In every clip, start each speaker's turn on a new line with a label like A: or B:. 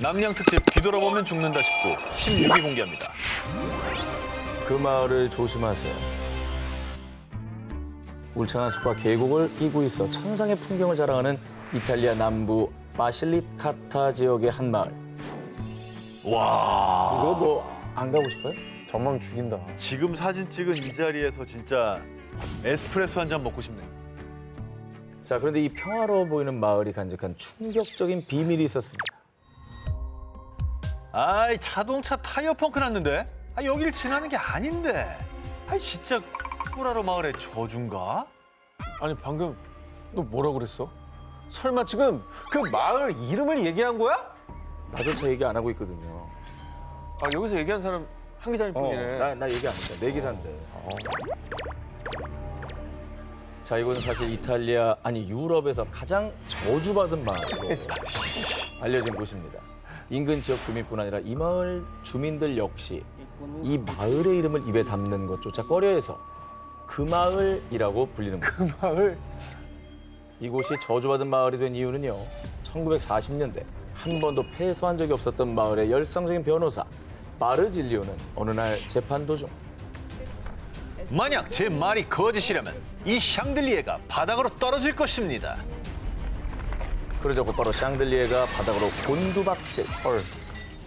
A: 남양 특집 뒤돌아보면 죽는다 19 16위 공개합니다.
B: 그 마을을 조심하세요. 울창한 숲과 계곡을 끼고 있어 천상의 풍경을 자랑하는 이탈리아 남부 바실리카타 지역의 한 마을.
A: 와,
B: 이거 뭐 안 가고 싶어요?
C: 전망 죽인다.
A: 지금 사진 찍은 이 자리에서 진짜 에스프레소 한 잔 먹고 싶네요.
B: 자, 그런데 이 평화로워 보이는 마을이 간직한 충격적인 비밀이 있었습니다.
A: 아이, 자동차 타이어 펑크 났는데? 아, 여길 지나는 게 아닌데. 아이, 진짜 코라로 마을의 저주인가?
C: 아니 방금 너 뭐라 그랬어? 설마 지금 그 마을 이름을 얘기한 거야?
B: 나조차 얘기 안 하고 있거든요.
C: 아 여기서 얘기한 사람 한 기자님뿐이네.
B: 나 얘기 안 했잖아. 내 기사인데. 자, 이곳은 사실 이탈리아, 아니 유럽에서 가장 저주받은 마을로 알려진 곳입니다. 인근 지역 주민뿐 아니라 이 마을 주민들 역시 이 마을의 이름을 입에 담는 것조차 꺼려해서 그 마을이라고 불리는 거예요.
C: 그 마을.
B: 이곳이 저주받은 마을이 된 이유는요. 1940년대 한 번도 패소한 적이 없었던 마을의 열성적인 변호사 바르질리오는 어느 날 재판 도중
A: 만약 제 말이 거짓이라면 이 샹들리에가 바닥으로 떨어질 것입니다.
B: 그러자 곧바로 샹들리에가 바닥으로 곤두박질.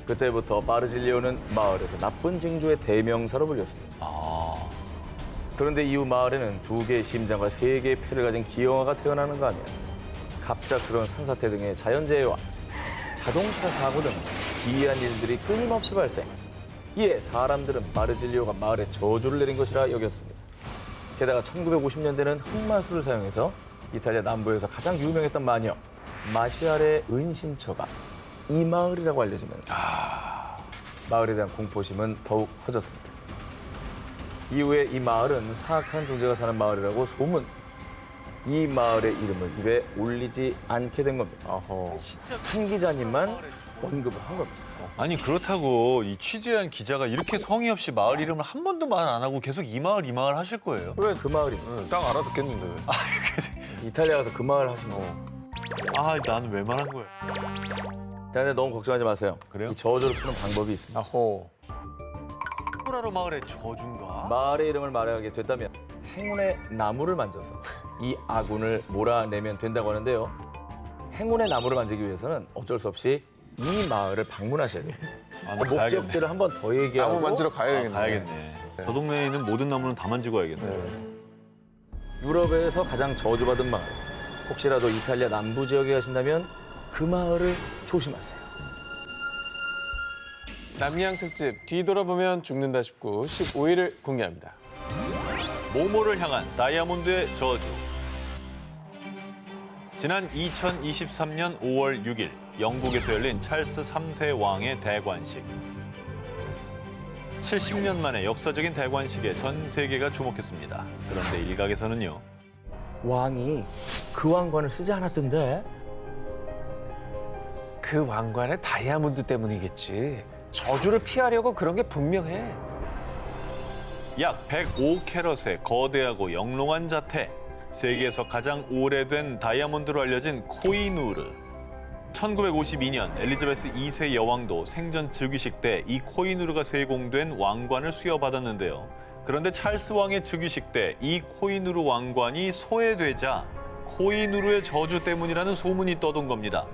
B: 그때부터 바르질리오는 마을에서 나쁜 징조의 대명사로 불렸습니다. 그런데 이후 마을에는 2개의 심장과 3개의 폐를 가진 기형아가 태어나는가 하면 갑작스러운 산사태 등의 자연재해와 자동차 사고 등 기이한 일들이 끊임없이 발생. 이에 사람들은 바르질리오가 마을에 저주를 내린 것이라 여겼습니다. 게다가 1950년대는 흑마술을 사용해서 이탈리아 남부에서 가장 유명했던 마녀 마시아레의 은신처가 이 마을이라고 알려지면서 마을에 대한 공포심은 더욱 커졌습니다. 이후에 이 마을은 사악한 존재가 사는 마을이라고 소문. 이 마을의 이름을 입에 올리지 않게 된 겁니다. 한 기자님만 언급을 한 겁니다.
A: 아니, 그렇다고 이 취재한 기자가 이렇게 성의 없이 마을 이름을 한 번도 말 안 하고 계속 이 마을 하실 거예요?
B: 왜 그 마을이?
C: 딱 알아듣겠는데.
B: 이탈리아 가서 그 마을 하시면.
A: 아, 나는 왜 말한 거야?
B: 자, 근데 너무 걱정하지 마세요.
A: 그래요?
B: 이 저주를 푸는 방법이 있습니다.
C: 아호.
A: 코라로 마을의 저주인가?
B: 마을의 이름을 말하게 된다면 행운의 나무를 만져서 이 아군을 몰아내면 된다고 하는데요. 행운의 나무를 만지기 위해서는 어쩔 수 없이 이 마을을 방문하셔야 돼요.
A: 아, 나 가야겠네.
B: 목적지를 한 번 더 얘기하고
C: 나무 만지러 가야겠네.
A: 가야겠네. 저 동네에 있는 모든 나무는 다 만지고 와야겠네.
B: 유럽에서 가장 저주받은 마을. 혹시라도 이탈리아 남부 지역에 가신다면 그 마을을 조심하세요.
C: 남양 특집 뒤돌아보면 죽는다 19 15일을 공개합니다.
A: 모모를 향한 다이아몬드의 저주. 지난 2023년 5월 6일 영국에서 열린 찰스 3세 왕의 대관식. 70년 만에 역사적인 대관식에 전 세계가 주목했습니다. 그런데 일각에서는요.
B: 왕이 그 왕관을 쓰지 않았던데?
C: 그 왕관의 다이아몬드 때문이겠지. 저주를 피하려고 그런 게 분명해.
A: 약 105캐럿의 거대하고 영롱한 자태, 세계에서 가장 오래된 다이아몬드로 알려진 코히누르. 1952년 엘리자베스 2세 여왕도 생전 즉위식 때 이 코히누르가 세공된 왕관을 수여받았는데요. 그런데 찰스 왕의 즉위식 때 이 코히누르 왕관이 소외되자 코히누르의 저주 때문이라는 소문이 떠돈 겁니다.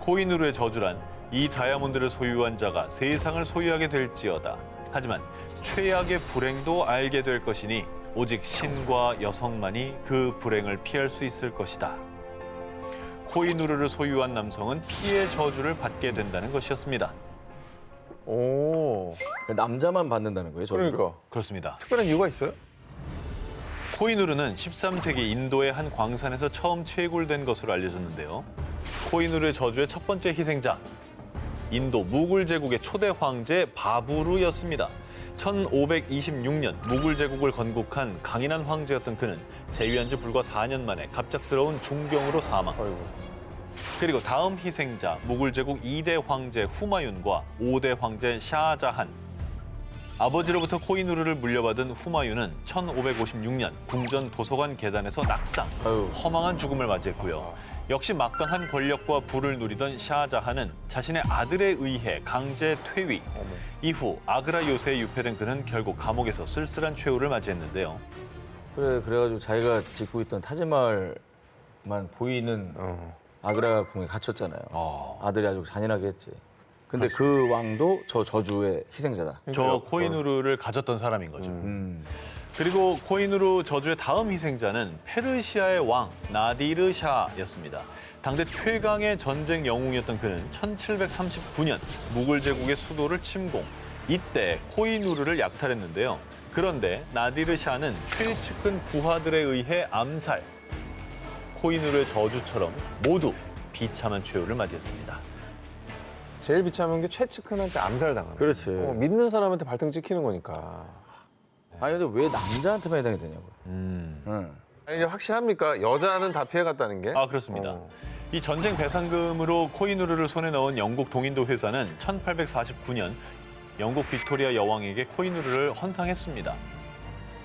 A: 코히누르의 저주란 이 다이아몬드를 소유한 자가 세상을 소유하게 될지어다. 하지만 최악의 불행도 알게 될 것이니 오직 신과 여성만이 그 불행을 피할 수 있을 것이다. 코히누르를 소유한 남성은 피의 저주를 받게 된다는 것이었습니다.
C: 오.
B: 남자만 받는다는 거예요, 저주를?
C: 그러니까.
A: 그렇습니다.
C: 특별한 이유가 있어요?
A: 코히누르는 13세기 인도의 한 광산에서 처음 채굴된 것으로 알려졌는데요. 코히누르의 저주의 첫 번째 희생자, 인도 무굴 제국의 초대 황제 바부르였습니다. 1526년 무굴 제국을 건국한 강인한 황제였던 그는 재위한 지 불과 4년 만에 갑작스러운 중병으로 사망. 그리고 다음 희생자 무굴 제국 2대 황제 후마윤과 5대 황제 샤자한. 아버지로부터 코히누르를 물려받은 후마윤은 1556년 궁전 도서관 계단에서 낙상,
B: 아유.
A: 허망한 죽음을 맞이했고요. 역시 막강한 권력과 부를 누리던 샤자한은 자신의 아들에 의해 강제 퇴위. 이후 아그라 요새에 유폐된 그는 결국 감옥에서 쓸쓸한 최후를 맞이했는데요.
B: 그래가지고 자기가 짓고 있던 타지마할만 보이는 아그라 궁에 갇혔잖아요. 아들이 아주 잔인하게 했지. 근데 그 왕도 저 저주의 희생자다.
A: 저 코히누르를 가졌던 사람인 거죠. 그리고 코히누르 저주의 다음 희생자는 페르시아의 왕 나디르 샤였습니다. 당대 최강의 전쟁 영웅이었던 그는 1739년 무굴 제국의 수도를 침공. 이때 코히누르를 약탈했는데요. 그런데 나디르 샤는 최측근 부하들에 의해 암살. 코히누르의 저주처럼 모두 비참한 최후를 맞이했습니다.
C: 제일 비참한 게 최측근한테 암살당하는 거야.
B: 그렇지.
C: 믿는 사람한테 발등 찍히는 거니까.
B: 아니 근데 왜 남자한테만 해당이 되냐고요. 응.
C: 아니, 이게 확실합니까? 여자는 다 피해갔다는 게?
A: 아, 그렇습니다. 이 전쟁 배상금으로 코히누르를 손에 넣은 영국 동인도 회사는 1849년 영국 빅토리아 여왕에게 코히누르를 헌상했습니다.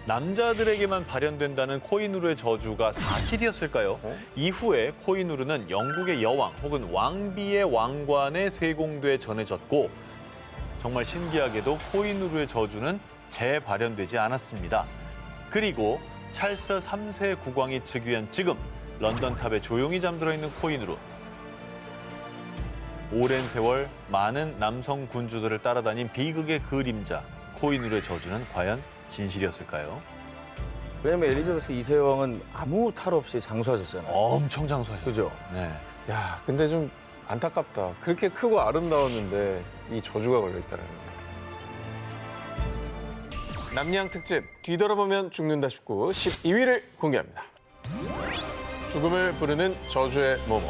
A: 남자들에게만 발현된다는 코히누르의 저주가 사실이었을까요? 이후에 코히누르는 영국의 여왕 혹은 왕비의 왕관에 세공돼 전해졌고 정말 신기하게도 코히누르의 저주는 재발현되지 않았습니다. 그리고 찰스 3세 국왕이 즉위한 지금 런던탑에 조용히 잠들어 있는 코히누르. 오랜 세월 많은 남성 군주들을 따라다닌 비극의 그림자 코히누르의 저주는 과연 진실이었을까요?
B: 왜냐면 엘리자베스 2세 여왕은 아무 탈 없이 장수하셨잖아요.
A: 엄청 장수하셨죠.
B: 그죠?
A: 네.
C: 야, 근데 좀 안타깝다. 그렇게 크고 아름다웠는데 이 저주가 걸려있다는 거. 남양 특집 뒤돌아보면 죽는다 싶고 12위를 공개합니다. 죽음을 부르는 저주의 모모.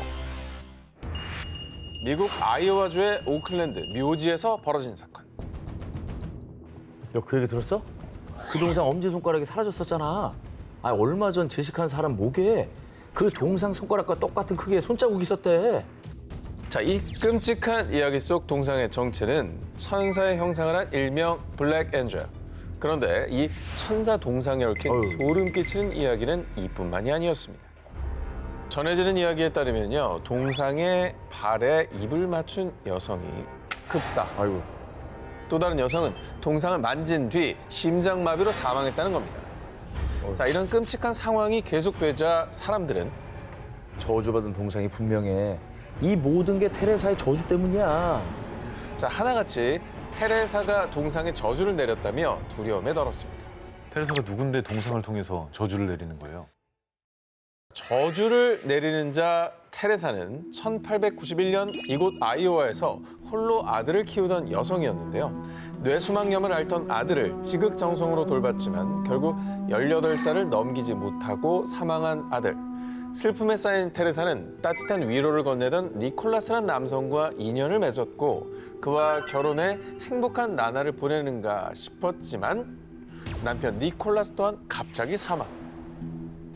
C: 미국 아이오와주의 오클랜드 묘지에서 벌어진 사건.
B: 너 그 얘기 들었어? 그 동상 엄지손가락이 사라졌었잖아. 아, 얼마 전 제식한 사람 목에 그 동상 손가락과 똑같은 크기의 손자국이 있었대.
C: 자, 이 끔찍한 이야기 속 동상의 정체는 천사의 형상을 한 일명 블랙 엔젤. 그런데 이 천사 동상에 얽힌
B: 어휴.
C: 소름 끼치는 이야기는 이뿐만이 아니었습니다. 전해지는 이야기에 따르면요, 동상의 발에 입을 맞춘 여성이 급사.
B: 아이고.
C: 또 다른 여성은 동상을 만진 뒤 심장마비로 사망했다는 겁니다. 자, 이런 끔찍한 상황이 계속되자 사람들은
B: 저주받은 동상이 분명해. 이 모든 게 테레사의 저주 때문이야.
C: 자, 하나같이 테레사가 동상에 저주를 내렸다며 두려움에 떨었습니다.
A: 테레사가 누군데 동상을 통해서 저주를 내리는 거예요?
C: 저주를 내리는 자 테레사는 1891년 이곳 아이오와에서 홀로 아들을 키우던 여성이었는데요. 뇌수막염을 앓던 아들을 지극정성으로 돌봤지만 결국 18살을 넘기지 못하고 사망한 아들. 슬픔에 쌓인 테레사는 따뜻한 위로를 건네던 니콜라스란 남성과 인연을 맺었고 그와 결혼해 행복한 나날을 보내는가 싶었지만 남편 니콜라스 또한 갑자기 사망.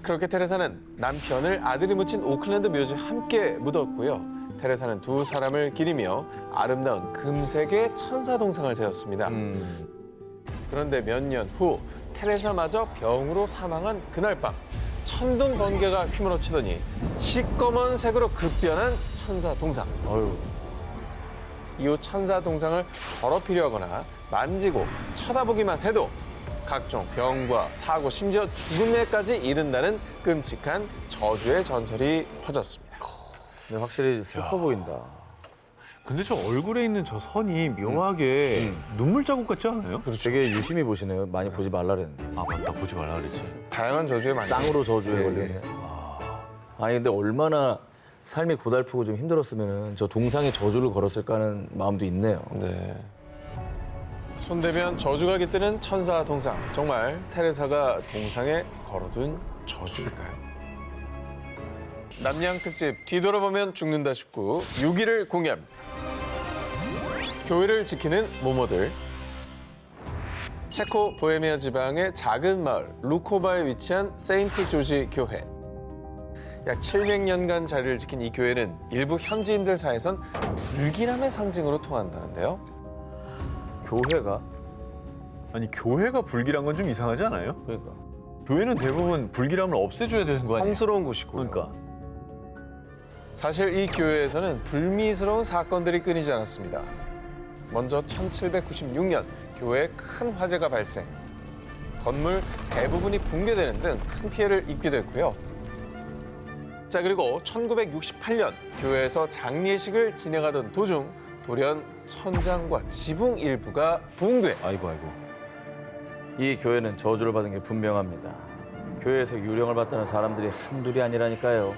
C: 그렇게 테레사는 남편을 아들이 묻힌 오클랜드 묘지에 함께 묻었고요. 테레사는 두 사람을 기리며 아름다운 금색의 천사 동상을 세웠습니다. 그런데 몇 년 후 테레사마저 병으로 사망한 그날 밤 천둥 번개가 휘몰아치더니 시꺼먼 색으로 급변한 천사 동상. 이후 천사 동상을 더럽히려 하거나 만지고 쳐다보기만 해도 각종 병과 사고, 심지어 죽음에까지 이른다는 끔찍한 저주의 전설이 퍼졌습니다.
B: 근데 확실히 슬퍼 보인다.
A: 근데 저 얼굴에 있는 저 선이 묘하게 눈물 자국 같지 않아요?
B: 되게 유심히 보시네요. 많이 보지 말라 그랬는데.
A: 아, 맞다. 보지 말라 그랬지.
C: 다양한 저주에 많이
B: 쌍으로 저주에
C: 네,
B: 걸리네.
C: 네.
B: 아니 근데 얼마나 삶이 고달프고 좀 힘들었으면 저 동상에 저주를 걸었을까 하는 마음도 있네요.
C: 네. 손대면 저주가 깃드는 천사 동상. 정말 테레사가 동상에 걸어둔 저주일까요? 남양 특집 뒤돌아보면 죽는다 싶고 6위를 공개합니다. 교회를 지키는 모모들. 체코 보헤미아 지방의 작은 마을 루코바에 위치한 세인트 조지 교회. 약 700년간 자리를 지킨 이 교회는 일부 현지인들 사이에선 불길함의 상징으로 통한다는데요.
B: 교회가?
A: 아니, 교회가 불길한 건 좀 이상하지 않아요?
B: 그러니까.
A: 교회는 대부분 불길함을 없애줘야 되는 거 아니에요?
C: 성스러운 곳이고.
A: 그러니까.
C: 사실 이 교회에서는 불미스러운 사건들이 끊이지 않았습니다. 먼저 1796년 교회에 큰 화재가 발생. 건물 대부분이 붕괴되는 등 큰 피해를 입기도 했고요. 자, 그리고 1968년 교회에서 장례식을 진행하던 도중 돌연 천장과 지붕 일부가 붕괴.
A: 아이고.
B: 이 교회는 저주를 받은 게 분명합니다. 교회에서 유령을 봤다는 사람들이 한둘이 아니라니까요.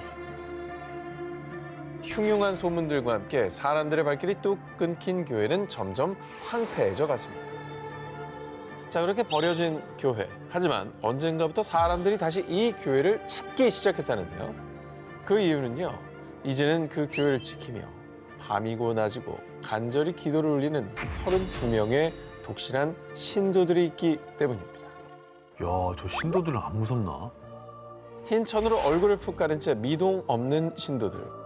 C: 흉흉한 소문들과 함께 사람들의 발길이 뚝 끊긴 교회는 점점 황폐해져 갔습니다. 자, 그렇게 버려진 교회. 하지만 언젠가부터 사람들이 다시 이 교회를 찾기 시작했다는데요. 그 이유는요. 이제는 그 교회를 지키며 밤이고 낮이고 간절히 기도를 올리는 32명의 독실한 신도들이 있기 때문입니다.
A: 야, 저 신도들은 안 무섭나?
C: 흰 천으로 얼굴을 푹 가린 채 미동 없는 신도들.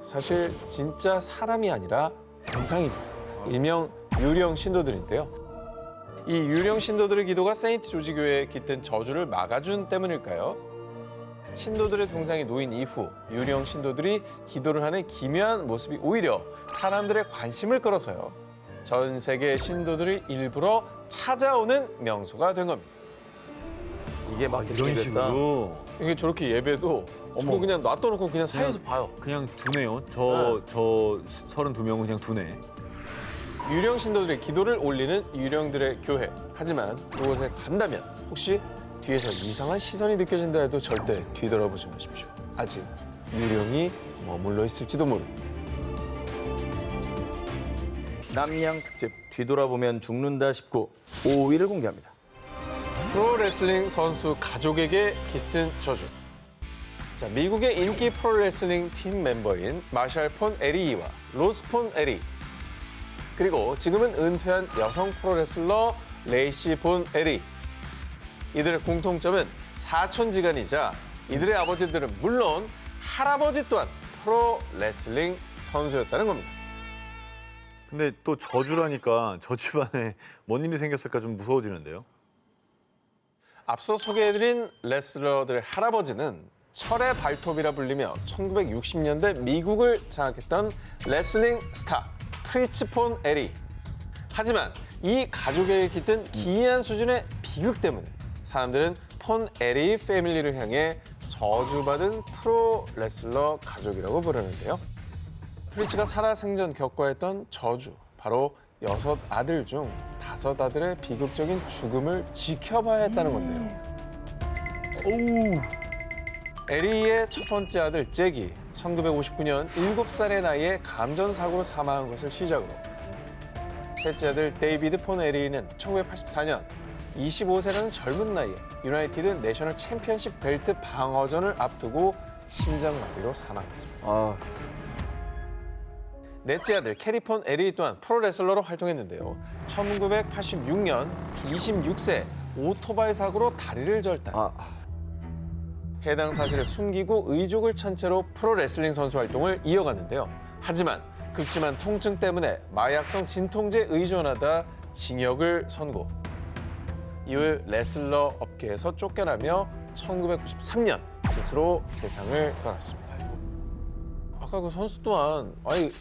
C: 사실 진짜 사람이 아니라 영상입니다. 일명 유령 신도들인데요. 이 유령 신도들의 기도가 세인트 조지 교회에 깃든 저주를 막아준 때문일까요? 신도들의 동상이 놓인 이후 유령 신도들이 기도를 하는 기묘한 모습이 오히려 사람들의 관심을 끌어서요. 전 세계 신도들이 일부러 찾아오는 명소가 된 겁니다.
B: 이게 막
A: 이런
B: 이렇게 됐다.
A: 식으로
C: 이게 저렇게 예배도 저거 그냥 놔둬놓고 그냥 사이에서 봐요.
A: 그냥 두네요. 저 32명은 그냥 두네.
C: 유령 신도들의 기도를 올리는 유령들의 교회. 하지만 그곳에 간다면 혹시 뒤에서 이상한 시선이 느껴진다 해도 절대 뒤돌아보지 마십시오. 아직 유령이 머물러 있을지도 모릅니다.
B: 남양 특집 뒤돌아보면 죽는다 19 5위를 공개합니다.
C: 프로레슬링 선수 가족에게 깃든 저주. 자, 미국의 인기 프로레슬링 팀 멤버인 마샬 폰 에리와 로스 폰 에리. 그리고 지금은 은퇴한 여성 프로레슬러 레이시 본 에리. 이들의 공통점은 사촌지간이자 이들의 아버지들은 물론 할아버지 또한 프로레슬링 선수였다는 겁니다.
A: 근데 또 저주라니까 저 집안에 뭔 일이 생겼을까 좀 무서워지는데요.
C: 앞서 소개해드린 레슬러들의 할아버지는 철의 발톱이라 불리며 1960년대 미국을 장악했던 레슬링 스타 프리츠 폰 에리. 하지만 이 가족에게 깃든 기이한 수준의 비극 때문에 사람들은 폰 에리 패밀리를 향해 저주받은 프로 레슬러 가족이라고 부르는데요. 프리츠가 살아생전 겪어했던 저주, 바로 6 아들 중 5 아들의 비극적인 죽음을 지켜봐야 했다는 건데요. 에리의 첫 번째 아들 잭이 1959년 7살의 나이에 감전사고로 사망한 것을 시작으로 셋째 아들 데이비드 폰 에리는 1984년 25세라는 젊은 나이에 유나이티드 내셔널 챔피언십 벨트 방어전을 앞두고 심장마비로 사망했습니다. 넷째 아들 캐리 폰 에리 또한 프로레슬러로 활동했는데요. 1986년 26세 오토바이 사고로 다리를 절단. 해당 사실을 숨기고 의족을 찬 채로 프로레슬링 선수 활동을 이어갔는데요. 하지만 극심한 통증 때문에 마약성 진통제에 의존하다 징역을 선고. 이후 레슬러 업계에서 쫓겨나며 1993년 스스로 세상을 떠났습니다. 아까 그 선수 또한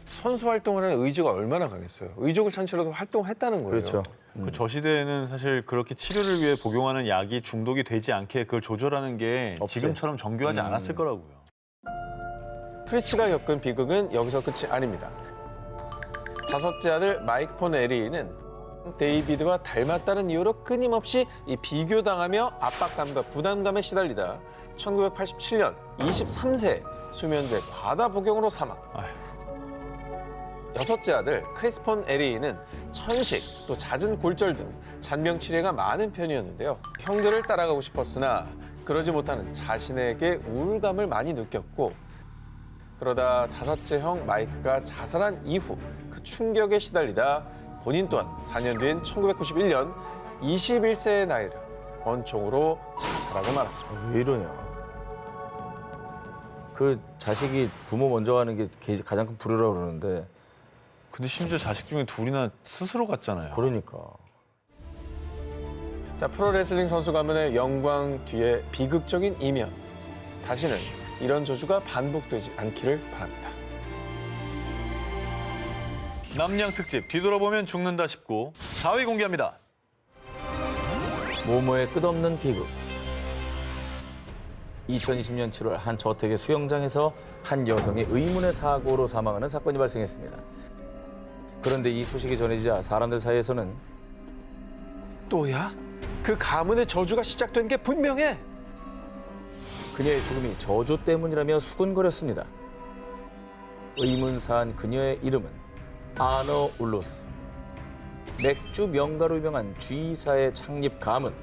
C: 선수 활동을 하는 의지가 얼마나 강했어요. 의족을 찬 채로도 활동을 했다는 거예요.
B: 그렇죠.
A: 그 저 시대에는 사실 그렇게 치료를 위해 복용하는 약이 중독이 되지 않게 그걸 조절하는 게
B: 없지.
A: 지금처럼 정교하지 않았을 거라고요.
C: 프리츠가 겪은 비극은 여기서 끝이 아닙니다. 5째 아들 마이크 폰 에리는 데이비드와 닮았다는 이유로 끊임없이 비교당하며 압박감과 부담감에 시달리다 1987년 23세 수면제 과다 복용으로 사망. 6째 아들 크리스 폰 에리는 천식, 또 잦은 골절 등 잔병 치레가 많은 편이었는데요. 형들을 따라가고 싶었으나 그러지 못하는 자신에게 우울감을 많이 느꼈고, 그러다 5째 형 마이크가 자살한 이후 그 충격에 시달리다 본인 또한 4년 뒤인 1991년 21세의 나이를 원총으로 자살하고 말았습니다.
B: 왜 이러냐. 그 자식이 부모 먼저 가는 게 가장 큰 불효라고 그러는데.
A: 근데 심지어 자식 중에 둘이나 스스로 갔잖아요.
B: 그러니까.
C: 자, 프로레슬링 선수 가문의 영광 뒤에 비극적인 이면. 다시는 이런 저주가 반복되지 않기를 바랍니다.
A: 남양 특집 뒤돌아보면 죽는다 19 4위 공개합니다.
B: 모모의 끝없는 비극. 2020년 7월 한 저택의 수영장에서 한 여성이 의문의 사고로 사망하는 사건이 발생했습니다. 그런데 이 소식이 전해지자 사람들 사이에서는
C: 또야? 그 가문의 저주가 시작된 게 분명해.
B: 그녀의 죽음이 저주 때문이라며 수군거렸습니다. 의문사한 그녀의 이름은 아너 울로스. 맥주 명가로 유명한 G사의 창립 가문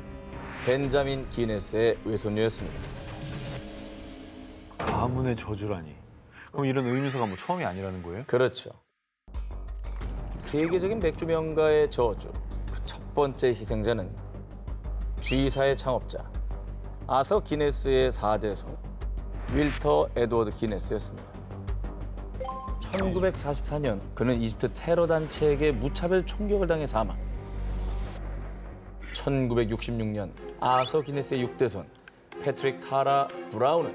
B: 벤자민 기네스의 외손녀였습니다.
A: 가문의 저주라니. 그럼 이런 의미서가 뭐 처음이 아니라는 거예요?
B: 그렇죠. 세계적인 맥주 명가의 저주. 그 첫 번째 희생자는 G사의 창업자 아서 기네스의 4대 손 윌터 에드워드 기네스였습니다. 1944년 그는 이집트 테러 단체에게 무차별 총격을 당해 사망. 1966년 아서 기네스의 6대 손 패트릭 타라 브라운은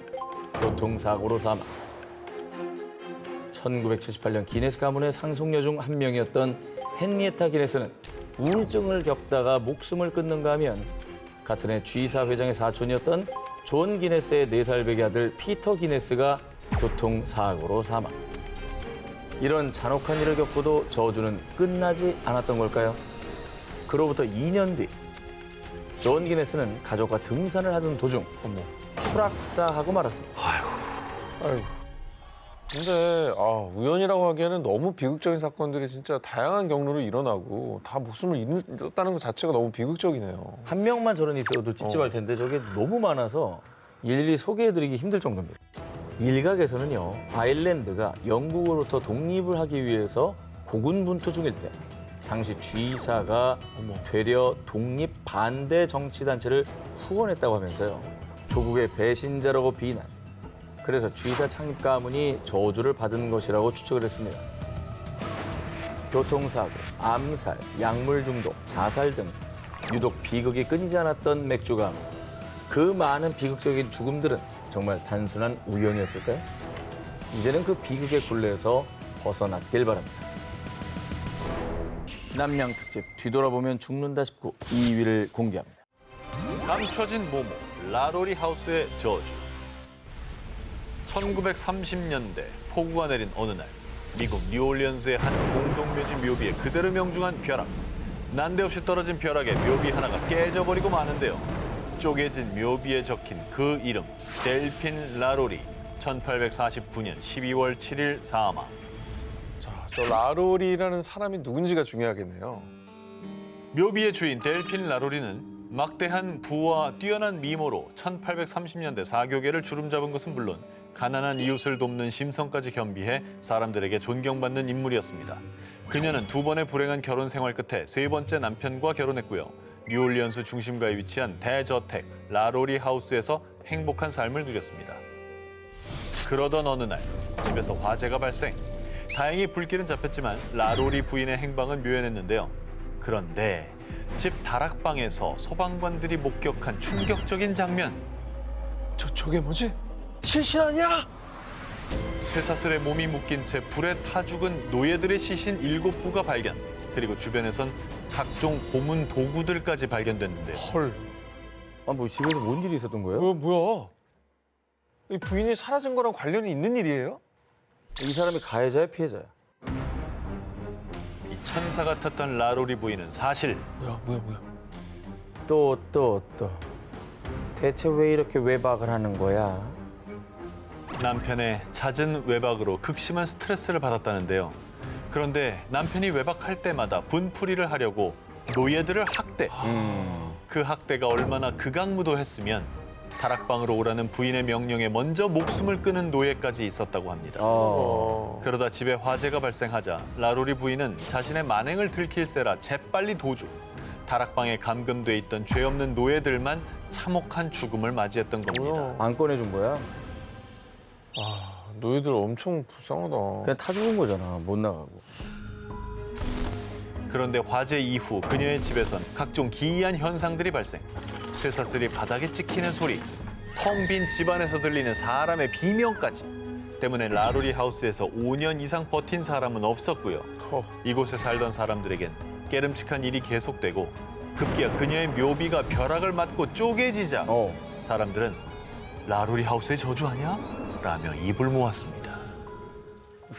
B: 교통사고로 사망. 1978년 기네스 가문의 상속녀 중 한 명이었던 헨리에타 기네스는 우울증을 겪다가 목숨을 끊는가 하면 같은 해 G사 회장의 사촌이었던 존 기네스의 4살 배기 아들 피터 기네스가 교통사고로 사망. 이런 잔혹한 일을 겪고도 저주는 끝나지 않았던 걸까요? 그로부터 2년 뒤 존 기네스는 가족과 등산을 하던 도중 추락사하고 말았습니다.
C: 아이고. 근데 우연이라고 하기에는 너무 비극적인 사건들이 진짜 다양한 경로로 일어나고 다 목숨을 잃었다는 것 자체가 너무 비극적이네요.
B: 한 명만 저런 있어도 찝찝할 텐데 저게 너무 많아서 일일이 소개해드리기 힘들 정도입니다. 일각에서는요, 아일랜드가 영국으로부터 독립을 하기 위해서 고군분투 중일 때 당시 G사가 되려 독립 반대 정치단체를 후원했다고 하면서요. 조국의 배신자라고 비난. 그래서 G사 창립 가문이 저주를 받은 것이라고 추측을 했습니다. 교통사고, 암살, 약물 중독, 자살 등 유독 비극이 끊이지 않았던 맥주 가문. 그 많은 비극적인 죽음들은 정말 단순한 우연이었을까요? 이제는 그 비극의 굴레에서 벗어났길 바랍니다. 남양 특집 뒤돌아보면 죽는다 19 2위를 공개합니다.
A: 감춰진 모모 라로리 하우스의 저주. 1930년대 폭우가 내린 어느 날 미국 뉴올리언스의 한 공동묘지 묘비에 그대로 명중한 벼락. 난데없이 떨어진 벼락에 묘비 하나가 깨져버리고 마는데요. 쪼개진 묘비에 적힌 그 이름 델핀 라로리. 1849년 12월 7일 사망.
C: 자, 저 라로리라는 사람이 누군지가 중요하겠네요.
A: 묘비의 주인 델핀 라로리는 막대한 부와 뛰어난 미모로 1830년대 사교계를 주름잡은 것은 물론 가난한 이웃을 돕는 심성까지 겸비해 사람들에게 존경받는 인물이었습니다. 그녀는 2번의 불행한 결혼 생활 끝에 3번째 남편과 결혼했고요. 뉴올리언스 중심가에 위치한 대저택 라로리 하우스에서 행복한 삶을 누렸습니다. 그러던 어느 날 집에서 화재가 발생. 다행히 불길은 잡혔지만 라로리 부인의 행방은 묘연했는데요. 그런데 집 다락방에서 소방관들이 목격한 충격적인 장면.
C: 저게 뭐지? 실신 아니야?
A: 쇠사슬에 몸이 묶인 채 불에 타 죽은 노예들의 시신 7구가 발견. 그리고 주변에선 각종 고문 도구들까지 발견됐는데요.
C: 헐.
B: 뭐 집에서 뭔 일이 있었던 거예요?
C: 뭐야? 이 부인이 사라진 거랑 관련이 있는 일이에요?
B: 이 사람이 가해자야, 피해자야?
A: 이 천사 같았던 라로리 부인은 사실
C: 뭐야?
B: 또. 대체 왜 이렇게 외박을 하는 거야?
A: 남편의 잦은 외박으로 극심한 스트레스를 받았다는데요. 그런데 남편이 외박할 때마다 분풀이를 하려고 노예들을 학대. 그 학대가 얼마나 극악무도했으면 다락방으로 오라는 부인의 명령에 먼저 목숨을 끊은 노예까지 있었다고 합니다. 그러다 집에 화재가 발생하자 라로리 부인은 자신의 만행을 들킬세라 재빨리 도주. 다락방에 감금돼 있던 죄 없는 노예들만 참혹한 죽음을 맞이했던 겁니다.
B: 안 꺼내준 거야?
C: 노예들 엄청 불쌍하다.
B: 그냥 타 죽은 거잖아, 못 나가고.
A: 그런데 화재 이후 그녀의 집에선 각종 기이한 현상들이 발생. 쇠사슬이 바닥에 찍히는 소리, 텅 빈 집안에서 들리는 사람의 비명까지. 때문에 라로리 하우스에서 5년 이상 버틴 사람은 없었고요. 이곳에 살던 사람들에겐 깨름칙한 일이 계속되고 급기야 그녀의 묘비가 벼락을 맞고 쪼개지자 사람들은 라로리 하우스의 저주 아니야? 라며 입을 모았습니다.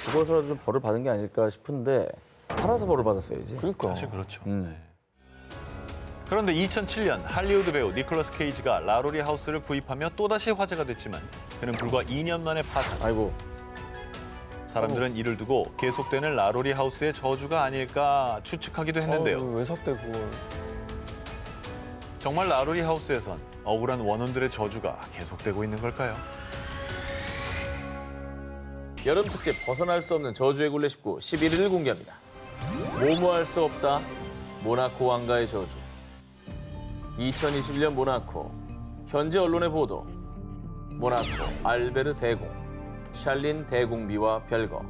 B: 죽어서라도 좀 벌을 받은 게 아닐까 싶은데 살아서 벌을 받았어야지.
C: 그러니까.
A: 사실 그렇죠. 네. 그런데 2007년 할리우드 배우 니콜라스 케이지가 라로리 하우스를 구입하며 또다시 화제가 됐지만 그는 불과 2년 만에 파산.
B: 아이고.
A: 사람들은 이를 두고 계속되는 라로리 하우스의 저주가 아닐까 추측하기도 했는데요.
C: 왜 샀대 그걸.
A: 정말 라로리 하우스에선 억울한 원혼들의 저주가 계속되고 있는 걸까요?
B: 여름 특집 벗어날 수 없는 저주의 굴레 19 11일을 공개합니다. 모모할 수 없다. 모나코 왕가의 저주. 2021년 모나코. 현재 언론의 보도. 모나코 알베르 대공, 샬린 대공비와 별거.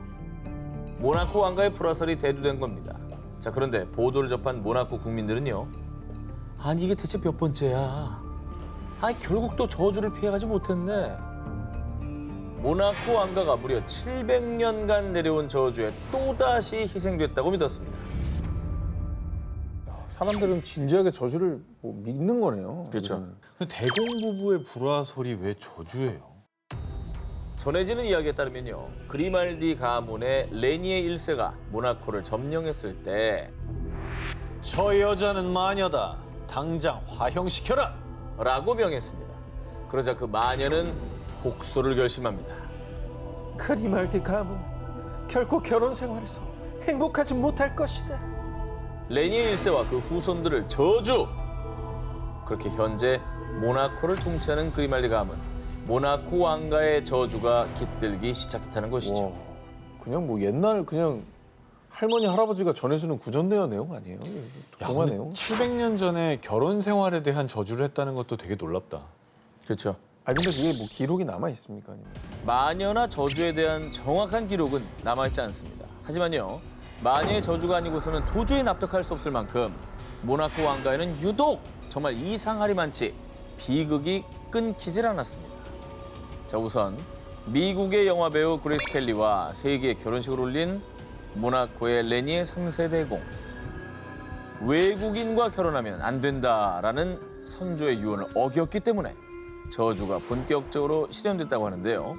B: 모나코 왕가의 불화설이 대두된 겁니다. 자, 그런데 보도를 접한 모나코 국민들은요. 아니 이게 대체 몇 번째야. 아니 결국 또 저주를 피해가지 못했네. 모나코 왕가가 무려 700년간 내려온 저주에 또다시 희생됐다고 믿었습니다.
C: 사람들은 진지하게 저주를 뭐 믿는 거네요.
B: 그렇죠.
A: 대공 부부의 불화설이 왜 저주예요?
B: 전해지는 이야기에 따르면요. 그리말디 가문의 레니에 1세가 모나코를 점령했을 때
A: 저 여자는 마녀다. 당장 화형시켜라.
B: 라고 명했습니다. 그러자 그 마녀는 복수를 결심합니다.
C: 크리말디 가문은 결코 결혼 생활에서 행복하지 못할 것이다.
B: 레니에 1세와 그 후손들을 저주! 그렇게 현재 모나코를 통치하는 그리말디 가문, 모나코 왕가의 저주가 깃들기 시작했다는 것이죠.
C: 와, 그냥 뭐 옛날 그냥 할머니 할아버지가 전해주는 구전대화 내용 아니에요? 동화 내용?
A: 700년 전에 결혼 생활에 대한 저주를 했다는 것도 되게 놀랍다.
B: 그렇죠.
C: 아 근데 그게 뭐 기록이 남아 있습니까?
B: 마녀나 저주에 대한 정확한 기록은 남아있지 않습니다. 하지만요, 마녀의 저주가 아니고서는 도저히 납득할 수 없을 만큼 모나코 왕가에는 유독 정말 이상하리만치 비극이 끊기질 않았습니다. 자, 우선 미국의 영화배우 그레이스 켈리와 세계의 결혼식을 올린 모나코의 레니에 3세 대공. 외국인과 결혼하면 안 된다라는 선조의 유언을 어겼기 때문에 저주가 본격적으로 실현됐다고 하는데요.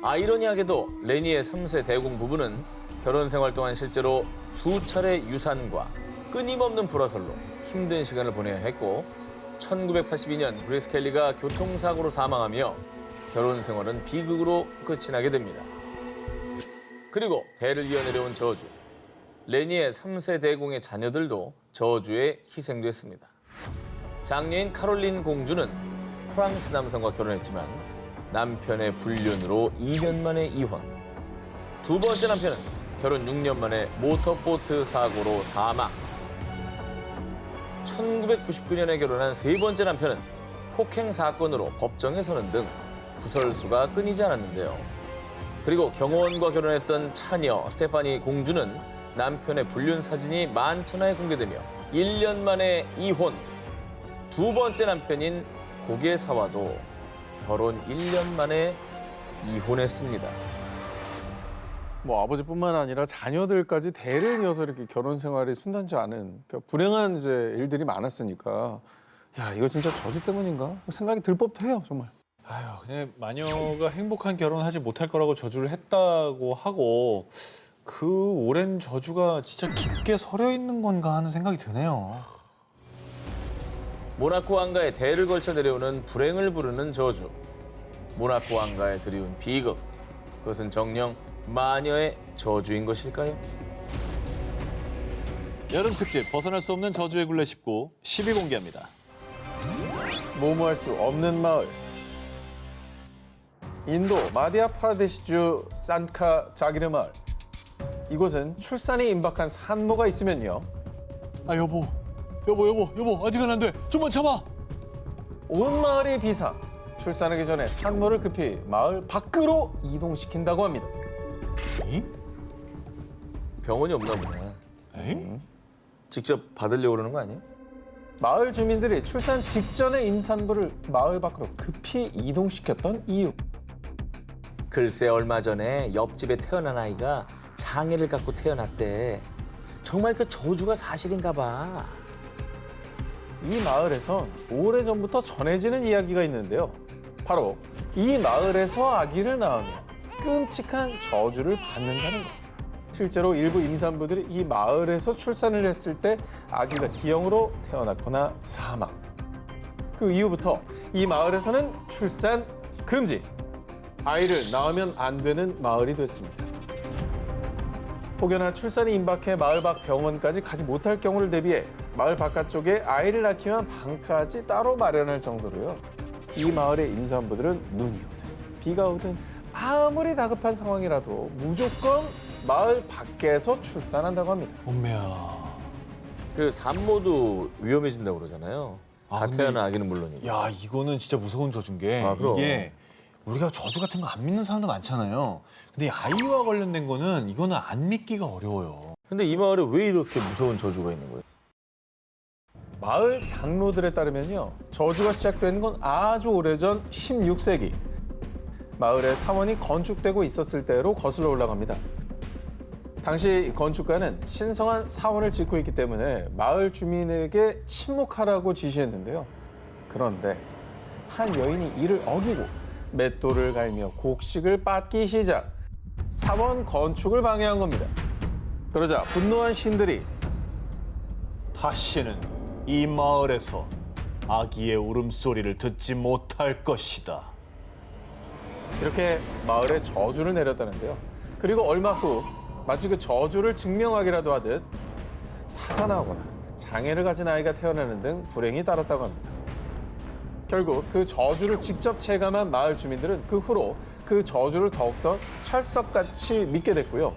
B: 아이러니하게도 레니의 3세 대공 부부는 결혼 생활 동안 실제로 수차례 유산과 끊임없는 불화설로 힘든 시간을 보내야 했고 1982년 그레이스 켈리가 교통사고로 사망하며 결혼 생활은 비극으로 끝이 나게 됩니다. 그리고 대를 이어 내려온 저주. 레니의 3세 대공의 자녀들도 저주에 희생됐습니다. 장녀인 카롤린 공주는 프랑스 남성과 결혼했지만 남편의 불륜으로 2년 만에 이혼. 두 번째 남편은 결혼 6년 만에 모터보트 사고로 사망. 1999년에 결혼한 세 번째 남편은 폭행 사건으로 법정에 서는 등 구설수가 끊이지 않았는데요. 그리고 경호원과 결혼했던 차녀 스테파니 공주는 남편의 불륜 사진이 만천하에 공개되며 1년 만에 이혼. 두 번째 남편인 고개사와도 결혼 1년 만에 이혼했습니다.
C: 뭐 아버지뿐만 아니라 자녀들까지 대를 이어서 이렇게 결혼 생활이 순탄치 않은 그러니까 불행한 이제 일들이 많았으니까 야 이거 진짜 저주 때문인가 생각이 들 법도 해요 정말.
A: 아유, 그냥 마녀가 행복한 결혼하지 못할 거라고 저주를 했다고 하고 그 오랜 저주가 진짜 깊게 서려 있는 건가 하는 생각이 드네요.
B: 모나코 왕가의 대를 걸쳐 내려오는 불행을 부르는 저주. 모나코 왕가에 드리운 비극. 그것은 정녕 마녀의 저주인 것일까요?
A: 여름 특집 벗어날 수 없는 저주의 굴레 19 10위 공개합니다.
C: 모모할 수 없는 마을. 인도 마디아 파라데시주 산카 자기르 마을. 이곳은 출산이 임박한 산모가 있으면요.
A: 아 여보 아직은 안 돼. 좀만 참아.
C: 온 마을이 비상. 출산하기 전에 산모를 급히 마을 밖으로 이동시킨다고 합니다.
B: 병원이 없나 보네.
A: 에이?
B: 직접 받으려고 그러는 거 아니에요?
C: 마을 주민들이 출산 직전에 임산부를 마을 밖으로 급히 이동시켰던 이유.
B: 글쎄 얼마 전에 옆집에 태어난 아이가 장애를 갖고 태어났대. 정말 그 저주가 사실인가 봐.
C: 이 마을에선 오래전부터 전해지는 이야기가 있는데요. 바로 이 마을에서 아기를 낳으면 끔찍한 저주를 받는다는 것. 실제로 일부 임산부들이 이 마을에서 출산을 했을 때 아기가 D형으로 태어났거나 사망. 그 이후부터 이 마을에서는 출산 금지. 아이를 낳으면 안 되는 마을이 됐습니다. 혹여나 출산이 임박해 마을 밖 병원까지 가지 못할 경우를 대비해 마을 바깥쪽에 아이를 낳기 위한 방까지 따로 마련할 정도로요. 이 마을의 임산부들은 눈이 오든 비가 오든 아무리 다급한 상황이라도 무조건 마을 밖에서 출산한다고 합니다.
A: 엄매야.
B: 그 산모도 위험해진다고 그러잖아요. 다
A: 근데
B: 태어난 아기는 물론이고.
A: 야, 이거는 진짜 무서운 저주인 게
B: 아, 그럼.
A: 이게 우리가 저주 같은 거 안 믿는 사람도 많잖아요. 근데 이 아이와 관련된 거는 이거는 안 믿기가 어려워요.
B: 근데 이 마을에 왜 이렇게 무서운 저주가 있는 거예요?
C: 마을 장로들에 따르면요. 저주가 시작된 건 아주 오래전 16세기. 마을에 사원이 건축되고 있었을 때로 거슬러 올라갑니다. 당시 건축가는 신성한 사원을 짓고 있기 때문에 마을 주민에게 침묵하라고 지시했는데요. 그런데 한 여인이 이를 어기고 맷돌을 갈며 곡식을 빻기 시작. 사원 건축을 방해한 겁니다. 그러자 분노한 신들이
D: 다시는 이 마을에서 아기의 울음소리를 듣지 못할 것이다.
C: 이렇게 마을에 저주를 내렸다는데요. 그리고 얼마 후 마치 그 저주를 증명하기라도 하듯 사산하거나 장애를 가진 아이가 태어나는 등 불행이 따랐다고 합니다. 결국 그 저주를 직접 체감한 마을 주민들은 그 후로 그 저주를 더욱더 철석같이 믿게 됐고요.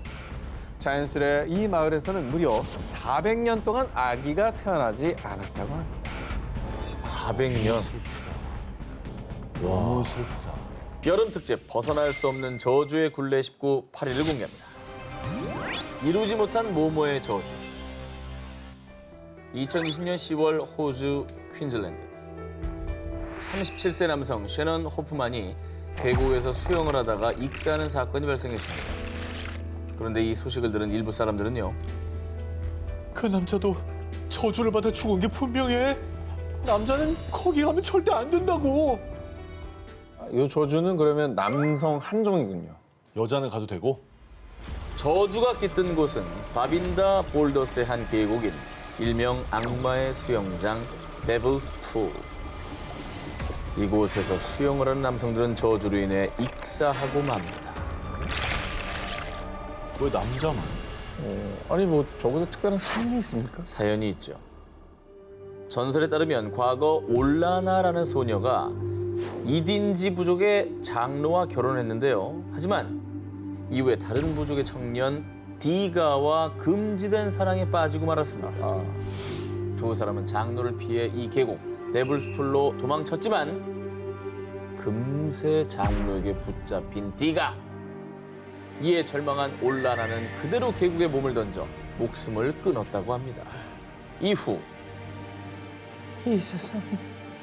C: 자연스레 이 마을에서는 무려 400년 동안 아기가 태어나지 않았다고 합니다.
B: 400년.
A: 너무 슬프다.
B: 여름 특집 벗어날 수 없는 저주의 굴레 19 8일을 공개합니다. 이루지 못한 모모의 저주. 2020년 10월 호주 퀸즐랜드. 37세 남성 셰넌 호프만이 계곡에서 수영을 하다가 익사하는 사건이 발생했습니다. 그런데 이 소식을 들은 일부 사람들은요.
D: 그 남자도 저주를 받아 죽은 게 분명해. 남자는 거기 가면 절대 안 된다고.
C: 이 저주는 그러면 남성 한정이군요.
A: 여자는 가도 되고?
B: 저주가 깃든 곳은 바빈다 볼더스의 한 계곡인 일명 악마의 수영장 데블스 풀. 이곳에서 수영을 하는 남성들은 저주로 인해 익사하고 맙니다.
A: 왜 남자만?
C: 아니 뭐 적어도 특별한 사연이 있습니까?
B: 사연이 있죠. 전설에 따르면 과거 올라나라는 소녀가 이딘지 부족의 장로와 결혼했는데요. 하지만 이후에 다른 부족의 청년 디가와 금지된 사랑에 빠지고 말았습니다. 두 사람은 장로를 피해 이 계곡 데블스풀로 도망쳤지만 금세 장로에게 붙잡힌 디가. 이에 절망한 올라나는 그대로 계곡에 몸을 던져 목숨을 끊었다고 합니다. 이후
C: 이 세상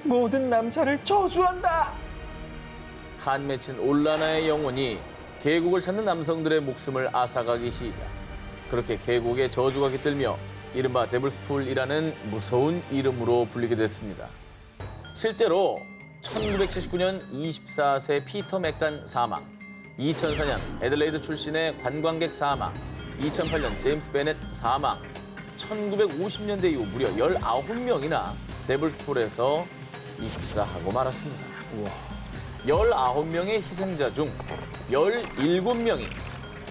C: 모든 남자를 저주한다.
B: 한 맺힌 올라나의 영혼이 계곡을 찾는 남성들의 목숨을 앗아가기 시작. 그렇게 계곡에 저주가 깃들며 이른바 데블스풀이라는 무서운 이름으로 불리게 됐습니다. 실제로 1979년 24세 피터 맥간 사망, 2004년 애들레이드 출신의 관광객 사망, 2008년 제임스 베넷 사망, 1950년대 이후 무려 19명이나 데블스풀에서 익사하고 말았습니다. 19명의 희생자 중 17명이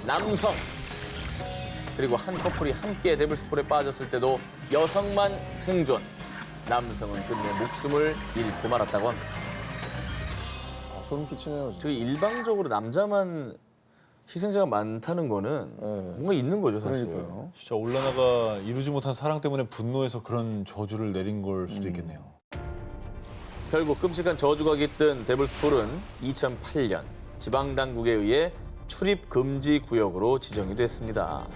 B: 남성. 그리고 한 커플이 함께 데블스풀에 빠졌을 때도 여성만 생존. 남성은 끝내 목숨을 잃고 말았다고 합니다.
C: 소름 끼치네요. 진짜.
B: 저희 일방적으로 남자만 희생자가 많다는 거는 뭔가 있는 거죠, 사실.
C: 그러니까요.
A: 진짜 올라나가 이루지 못한 사랑 때문에 분노해서 그런 저주를 내린 걸 수도 있겠네요.
B: 결국 끔찍한 저주가 깃든 데블스풀은 2008년 지방당국에 의해 출입 금지 구역으로 지정이 됐습니다.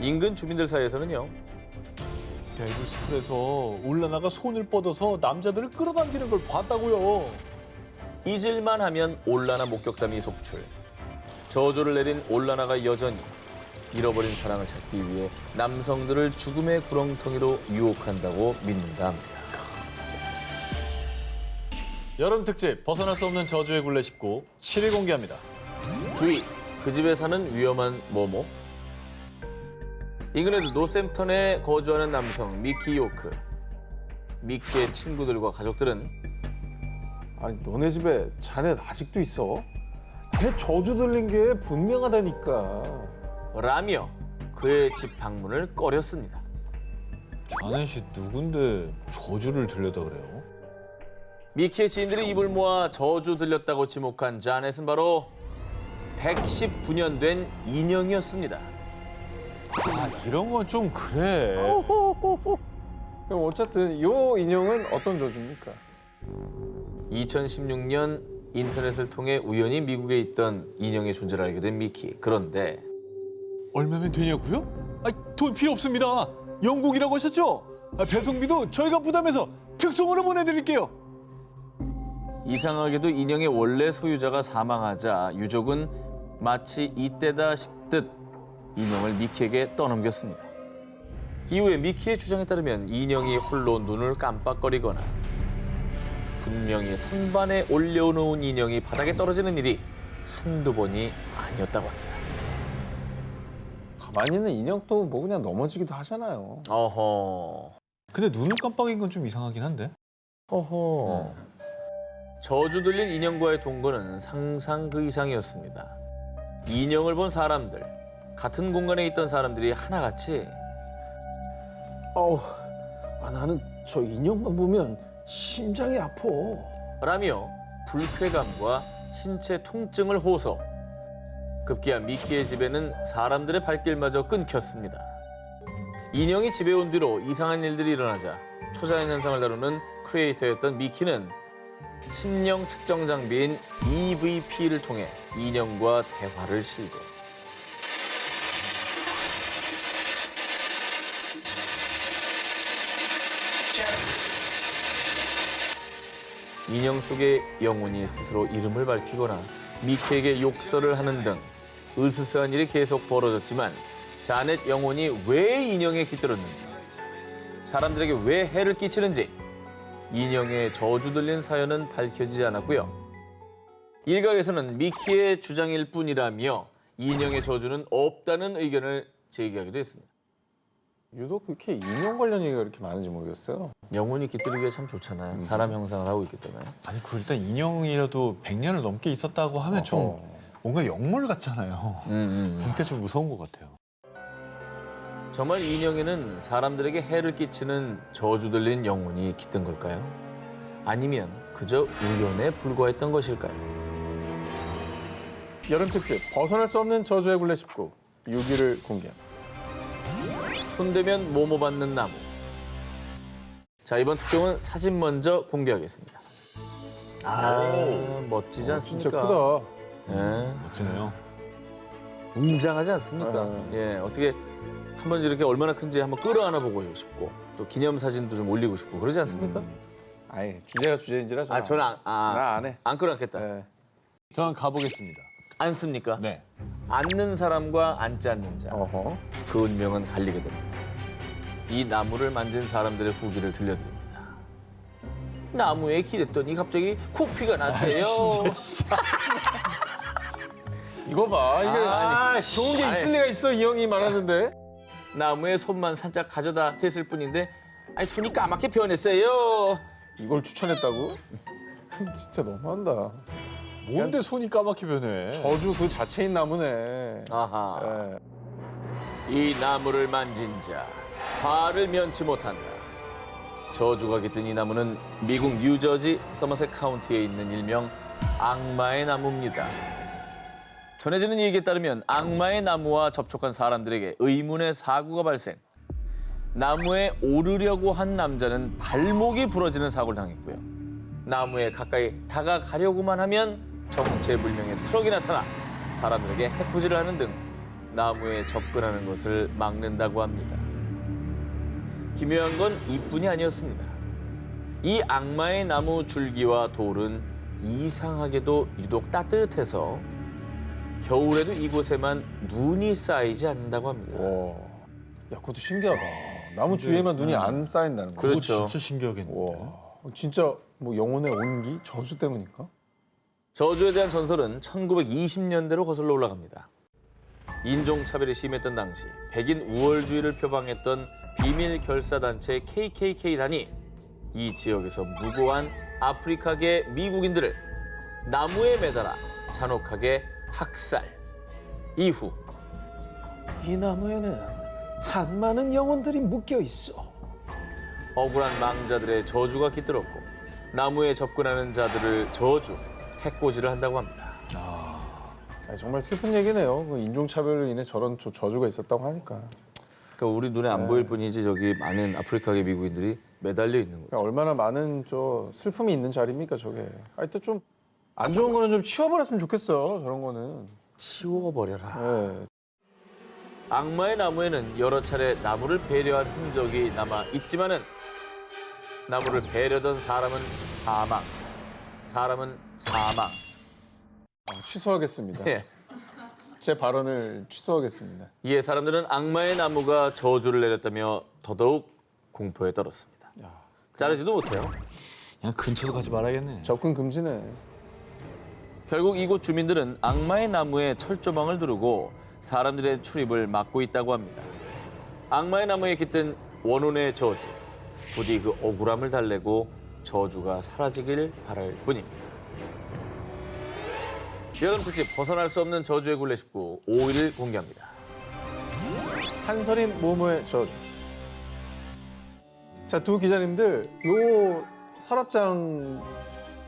B: 인근 주민들 사이에서는요.
D: 데블스쿨에서 올라나가 손을 뻗어서 남자들을 끌어당기는 걸 봤다고요.
B: 잊을만 하면 올라나 목격담이 속출. 저주를 내린 올라나가 여전히 잃어버린 사랑을 찾기 위해 남성들을 죽음의 구렁텅이로 유혹한다고 믿는다 합니다.
D: 여름 특집 벗어날 수 없는 저주의 굴레 19 7일 공개합니다.
B: 주의! 그 집에 사는 위험한 뭐뭐? 잉글랜드 노샘턴에 거주하는 남성 미키 요크. 미키의 친구들과 가족들은
C: 아니 너네 집에 자네 아직도 있어? 걔 저주 들린 게 분명하다니까.
B: 라며 그의 집 방문을 꺼렸습니다.
D: 자네 씨 누군데 저주를 들려다 그래요?
B: 미키의 지인들이 입을 모아 저주 들렸다고 지목한 자넷은 바로 119년 된 인형이었습니다.
D: 아 이런 건 좀 그래.
C: 그럼 어쨌든 요 인형은 어떤 저주입니까?
B: 2016년 인터넷을 통해 우연히 미국에 있던 인형의 존재를 알게 된 미키. 그런데
D: 얼마면 되냐고요? 돈 필요 없습니다. 영국이라고 하셨죠? 배송비도 저희가 부담해서 특송으로 보내드릴게요.
B: 이상하게도 인형의 원래 소유자가 사망하자 유족은 마치 이때다 싶듯 인형을 미키에게 떠넘겼습니다. 이후에 미키의 주장에 따르면 인형이 홀로 눈을 깜빡거리거나 분명히 선반에 올려놓은 인형이 바닥에 떨어지는 일이 한두 번이 아니었다고 합니다.
C: 가만히 있는 인형도 뭐 그냥 넘어지기도 하잖아요.
B: 어허.
D: 근데 눈을 깜빡인 건 좀 이상하긴 한데.
B: 어허. 저주 들린 인형과의 동거는 상상 그 이상이었습니다. 인형을 본 사람들, 같은 공간에 있던 사람들이 하나같이
C: 나는 저 인형만 보면 심장이 아파.
B: 라며 불쾌감과 신체 통증을 호소. 급기야 미키의 집에는 사람들의 발길마저 끊겼습니다. 인형이 집에 온 뒤로 이상한 일들이 일어나자 초자연 현상을 다루는 크리에이터였던 미키는 심령 측정 장비인 EVP를 통해 인형과 대화를 시도. 인형 속의 영혼이 스스로 이름을 밝히거나 미키에게 욕설을 하는 등 으스스한 일이 계속 벌어졌지만 자넷 영혼이 왜 인형에 깃들었는지, 사람들에게 왜 해를 끼치는지 인형의 저주 들린 사연은 밝혀지지 않았고요. 일각에서는 미키의 주장일 뿐이라며 인형의 저주는 없다는 의견을 제기하기도 했습니다.
C: 유독 그렇게 인형 관련 얘기가 그렇게 많은지 모르겠어요.
B: 영혼이 깃들기가 참 좋잖아요. 사람 형상을 하고 있기 때문에.
D: 아니 그 일단 인형이라도 100년을 넘게 있었다고 하면 좀 뭔가 영물 같잖아요. 그러니까 좀 무서운 것 같아요.
B: 정말 인형에는 사람들에게 해를 끼치는 저주 들린 영혼이 깃든 걸까요? 아니면 그저 우연에 불과했던 것일까요?
C: 여름 특집 벗어날 수 없는 저주의 굴레 19 6위를 공개합니다.
B: 손대면 뭐뭐 받는 나무. 자, 이번 특종은 사진 먼저 공개하겠습니다. 멋지지 않습니까?
C: 진짜 크다.
B: 예,
D: 멋지네요.
B: 웅장하지 않습니까? 예, 어떻게 한번 이렇게 얼마나 큰지 한번 끌어안아 보고 싶고 또 기념 사진도 좀 올리고 싶고 그러지 않습니까?
C: 아예 주제가 주제인지라 저는
B: 저는
C: 나 안 해.
B: 안 끌어안겠다.
C: 네.
D: 저는 가보겠습니다.
B: 앉습니까?
D: 네.
B: 앉는 사람과 앉지 않는 자.
C: 어허.
B: 그 운명은 갈리게 됩니다. 이 나무를 만진 사람들의 후기를 들려드립니다. 나무에 기댔더니 갑자기 코피가 났어요.
C: 이거 봐. 이게
B: 아,
C: 좋은 게 있을 리가 있어 이 형이 말하는데.
B: 나무에 손만 살짝 가져다 댔을 뿐인데 아니 손이 까맣게 변했어요.
C: 이걸 추천했다고? 진짜 너무한다.
D: 뭔데 손이 까맣게 변해?
C: 저주 그 자체인 나무네.
B: 아하.
C: 예.
B: 이 나무를 만진 자 화를 면치 못한다. 저주가 깃든 이 나무는 미국 뉴저지 서머셋 카운티에 있는 일명 악마의 나무입니다. 전해지는 얘기에 따르면 악마의 나무와 접촉한 사람들에게 의문의 사고가 발생. 나무에 오르려고 한 남자는 발목이 부러지는 사고를 당했고요. 나무에 가까이 다가가려고만 하면 정체불명의 트럭이 나타나 사람들에게 해코지를 하는 등 나무에 접근하는 것을 막는다고 합니다. 기묘한 건 이뿐이 아니었습니다. 이 악마의 나무 줄기와 돌은 이상하게도 유독 따뜻해서 겨울에도 이곳에만 눈이 쌓이지 않는다고 합니다.
C: 와. 야, 그것도 신기하다. 나무 주위에만 눈이 안 쌓인다는 거.
B: 그렇죠.
A: 그거 진짜 신기하겠는데.
C: 와. 진짜 뭐 영혼의 온기, 저주 때문일까?
B: 저주에 대한 전설은 1920년대로 거슬러 올라갑니다. 인종차별이 심했던 당시 백인 우월주의를 표방했던 비밀 결사단체 KKK단이 이 지역에서 무고한 아프리카계 미국인들을 나무에 매달아 잔혹하게 학살. 이후
C: 이 나무에는 한 많은 영혼들이 묶여 있어.
B: 억울한 망자들의 저주가 깃들었고 나무에 접근하는 자들을 저주, 해코지를 한다고 합니다.
C: 정말 슬픈 얘기네요. 그 인종차별로 인해 저런 저주가 있었다고 하니까.
B: 그러니까 우리 눈에 안 보일 뿐이지 저기 많은 아프리카계 미국인들이 매달려 있는 거죠.
C: 그러니까 얼마나 많은 슬픔이 있는 자리입니까, 저게. 하여튼 좀 안 좋은 거는 좀 치워버렸으면 좋겠어, 저런 거는.
B: 치워버려라.
C: 네.
B: 악마의 나무에는 여러 차례 나무를 배려한 흔적이 남아 있지만은 나무를 배려던 사람은 사망, 사람은 사망.
C: 취소하겠습니다.
B: 예.
C: 제 발언을 취소하겠습니다.
B: 이에 사람들은 악마의 나무가 저주를 내렸다며 더더욱 공포에 떨었습니다. 자르지도 못해요.
A: 그냥 근처도 가지 말아야겠네.
C: 접근 금지네.
B: 결국 이곳 주민들은 악마의 나무에 철조망을 두르고 사람들의 출입을 막고 있다고 합니다. 악마의 나무에 깃든 원혼의 저주, 부디 그 억울함을 달래고 저주가 사라지길 바랄 뿐입니다. 여름 특집 벗어날 수 없는 저주의 굴레 19 5일 공개합니다.
C: 한설인 모모의 저주. 자, 두 기자님들, 요 서랍장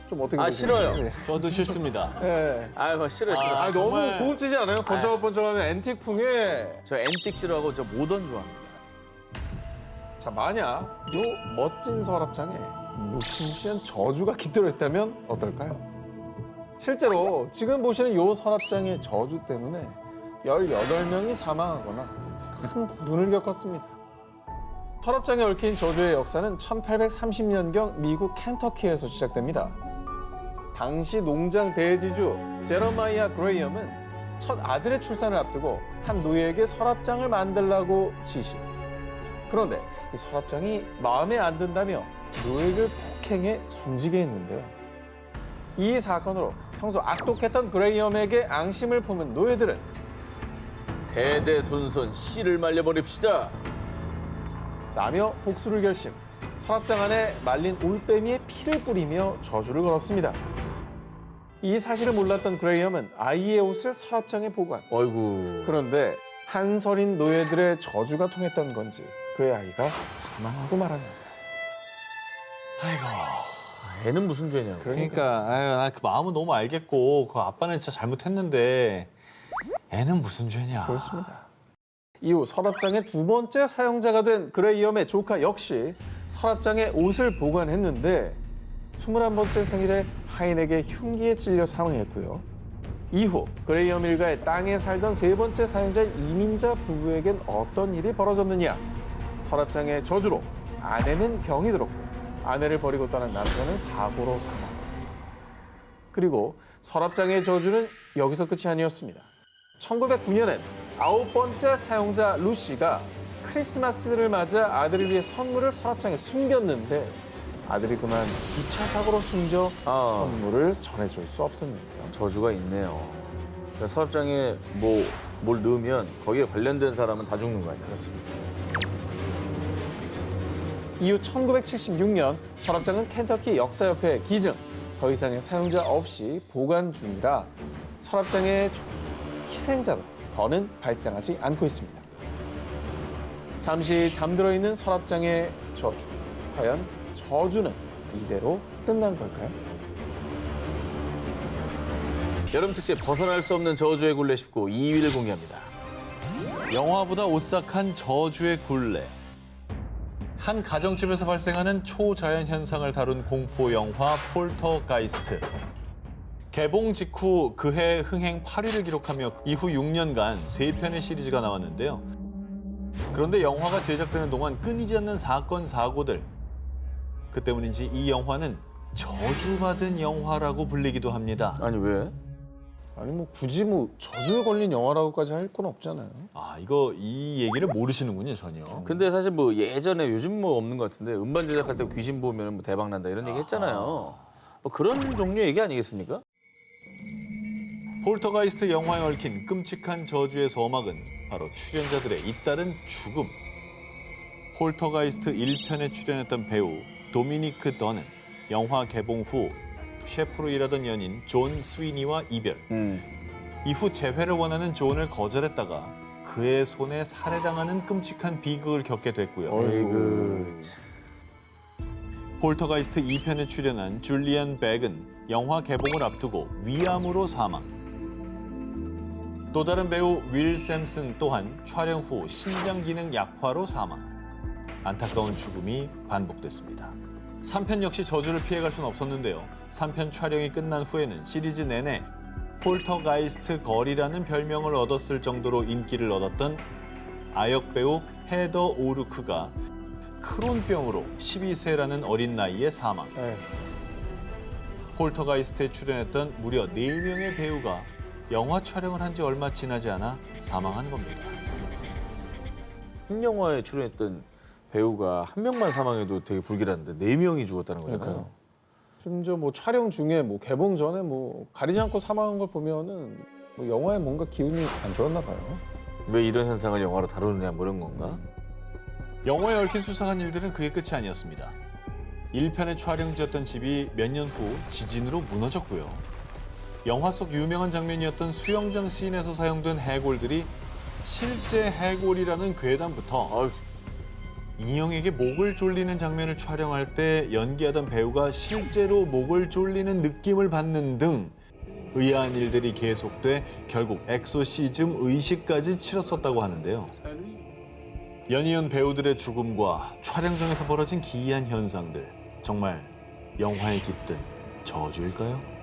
C: 좀 어떻게 보시나요?
B: 싫어요.
C: 네.
A: 저도 싫습니다.
C: 네.
B: 아유 싫어.
C: 아, 너무
A: 정말-
C: 고급지지 않아요? 번쩍번쩍하는 앤틱풍에.
B: 저 앤틱 싫어하고 저 모던 좋아합니다.
C: 자, 만약 요 멋진 서랍장에 무시무시한 저주가 깃들어 있다면 어떨까요? 실제로 지금 보시는 요 서랍장의 저주 때문에 18명이 사망하거나 큰 불운을 겪었습니다. 서랍장에 얽힌 저주의 역사는 1830년경 미국 켄터키에서 시작됩니다. 당시 농장 대지주 제러마이아 그레이엄은 첫 아들의 출산을 앞두고 한 노예에게 서랍장을 만들라고 지시. 그런데 이 서랍장이 마음에 안 든다며 노예를 폭행해 숨지게 했는데요. 이 사건으로 평소 악독했던 그레이엄에게 앙심을 품은 노예들은
B: 대대손손 씨를 말려버립시다.
C: 라며 복수를 결심, 서랍장 안에 말린 올빼미의 피를 뿌리며 저주를 걸었습니다. 이 사실을 몰랐던 그레이엄은 아이의 옷을 서랍장에 보관.
B: 어이구.
C: 그런데 한설인 노예들의 저주가 통했던 건지 그의 아이가 사망하고 말았는데.
B: 애는 무슨 죄냐고.
A: 그러니까 나 그 마음은 너무 알겠고 그 아빠는 진짜 잘못했는데 애는 무슨 죄냐.
C: 그렇습니다. 이후 서랍장의 두 번째 사용자가 된 그레이엄의 조카 역시 서랍장에 옷을 보관했는데 21번째 생일에 하인에게 흉기에 찔려 사망했고요. 이후 그레이엄 일가의 땅에 살던 세 번째 사용자인 이민자 부부에겐 어떤 일이 벌어졌느냐. 서랍장의 저주로 아내는 병이 들었고 아내를 버리고 떠난 남편은 사고로 사망. 그리고 서랍장의 저주는 여기서 끝이 아니었습니다. 1909년엔 9번째 사용자 루시가 크리스마스를 맞아 아들을 위해 선물을 서랍장에 숨겼는데 아들이 그만 2차 사고로 숨져 선물을 전해줄 수 없었는데요.
B: 저주가 있네요. 그러니까 서랍장에 뭘 넣으면 거기에 관련된 사람은 다 죽는 거 아니에요?
C: 그렇습니다. 이후 1976년 서랍장은 켄터키 역사협회에 기증, 더 이상의 사용자 없이 보관 중이라 서랍장의 저주, 희생자도 더는 발생하지 않고 있습니다. 잠시 잠들어 있는 서랍장의 저주, 과연 저주는 이대로 끝난 걸까요?
B: 여름 특집 벗어날 수 없는 저주의 굴레 19 2위를 공개합니다.
A: 영화보다 오싹한 저주의 굴레. 한 가정집에서 발생하는 초자연 현상을 다룬 공포 영화 폴터가이스트. 개봉 직후 그해 흥행 8위를 기록하며 이후 6년간 3편의 시리즈가 나왔는데요. 그런데 영화가 제작되는 동안 끊이지 않는 사건, 사고들. 그 때문인지 이 영화는 저주받은 영화라고 불리기도 합니다.
B: 아니 왜?
C: 아니 뭐 굳이 뭐 저주에 걸린 영화라고까지 할 건 없잖아요.
A: 아, 이 얘기를 모르시는군요, 전혀.
B: 근데 사실 뭐 예전에 요즘 뭐 없는 것 같은데 음반 제작할 때 귀신 보면 뭐 대박 난다 이런 얘기 했잖아요. 뭐 그런 종류의 얘기 아니겠습니까?
A: 폴터가이스트 영화에 얽힌 끔찍한 저주의 서막은 바로 출연자들의 잇따른 죽음. 폴터가이스트 1편에 출연했던 배우 도미니크 던은 영화 개봉 후 셰프로 일하던 연인 존 스위니와 이별. 이후 재회를 원하는 존을 거절했다가 그의 손에 살해당하는 끔찍한 비극을 겪게 됐고요.
B: 어이구.
A: 폴터가이스트 2편에 출연한 줄리안 백은 영화 개봉을 앞두고 위암으로 사망. 또 다른 배우 윌 샘슨 또한 촬영 후 신장 기능 약화로 사망. 안타까운 죽음이 반복됐습니다. 3편 역시 저주를 피해갈 수는 없었는데요. 3편 촬영이 끝난 후에는 시리즈 내내 폴터가이스트 걸이라는 별명을 얻었을 정도로 인기를 얻었던 아역 배우 헤더 오르크가 크론병으로 12세라는 어린 나이에 사망.
C: 네.
A: 폴터가이스트에 출연했던 무려 4명의 배우가 영화 촬영을 한 지 얼마 지나지 않아 사망한 겁니다.
B: 한 영화에 출연했던 배우가 한 명만 사망해도 되게 불길한데 4명이 죽었다는 거잖아요.
C: 그러니까요. 심지어 뭐 촬영 중에 뭐 개봉 전에 뭐 가리지 않고 사망한 걸 보면은 뭐 영화에 뭔가 기운이 안 좋았나 봐요.
B: 왜 이런 현상을 영화로 다루느냐 뭐 이런 건가?
A: 영화에 얽힌 수상한 일들은 그게 끝이 아니었습니다. 1편의 촬영지였던 집이 몇 년 후 지진으로 무너졌고요. 영화 속 유명한 장면이었던 수영장 씬에서 사용된 해골들이 실제 해골이라는 괴담부터 인형에게 목을 졸리는 장면을 촬영할 때 연기하던 배우가 실제로 목을 졸리는 느낌을 받는 등 의아한 일들이 계속돼 결국 엑소시즘 의식까지 치렀었다고 하는데요. 연이은 배우들의 죽음과 촬영장에서 벌어진 기이한 현상들, 정말 영화에 깃든 저주일까요?